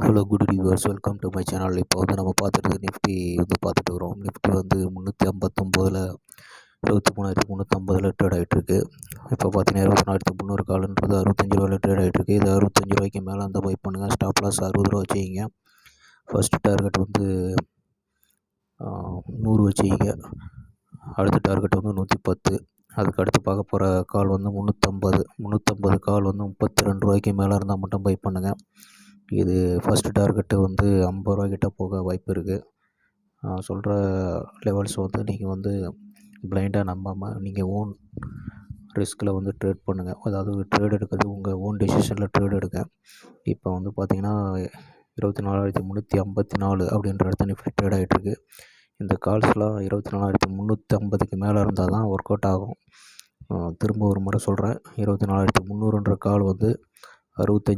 Hello good viewers, welcome to my channel. இப்போ வந்து நம்ம பார்த்துட்டு நிஃப்டி வந்து பார்த்துட்டு வரோம். நிஃப்டி வந்து 359 23,350 ட்ரேட் ஆகிட்டுருக்கு. இப்போ பார்த்தீங்கன்னா 24,300 கால்ன்றது 65 ரூபாயில் ட்ரேட் ஆகிட்டுருக்கு. இது 65 ரூபாய்க்கு மேலே அந்த பை பண்ணுங்கள். ஸ்டாப் லாஸ் 60 ரூபா வச்சுக்கிங்க. ஃபஸ்ட்டு டார்கெட் வந்து 100 வச்சுக்கிங்க. அடுத்த டார்கெட் வந்து 110. அதுக்கு அடுத்து பார்க்க போகிற கால் வந்து 350 கால் வந்து 32 ரூபாய்க்கு மேலே இருந்தால் மட்டும் பை பண்ணுங்கள். இது ஃபஸ்ட்டு டார்கெட்டு வந்து 50 ரூபாய்க்கிட்ட போக வாய்ப்பு இருக்குது. சொல்கிற லெவல்ஸ் வந்து நீங்கள் வந்து பிளைண்டாக நம்பாமல் நீங்கள் ஓன் ரிஸ்கில் வந்து ட்ரேட் பண்ணுங்கள். அதாவது ட்ரேட் எடுக்கிறது உங்கள் ஓன் டெசிஷனில் ட்ரேட் எடுங்க. இப்போ வந்து பார்த்திங்கன்னா 24,354 அப்படின்ற இடத்துல நிஃப்டி ட்ரேட் ஆகிட்டுருக்கு. இந்த கால்ஸ்லாம் 24,350க்கு மேலே இருந்தால் தான் ஒர்க் அவுட் ஆகும். திரும்ப ஒரு முறை சொல்கிறேன், 24,300ன்ற கால் வந்து 65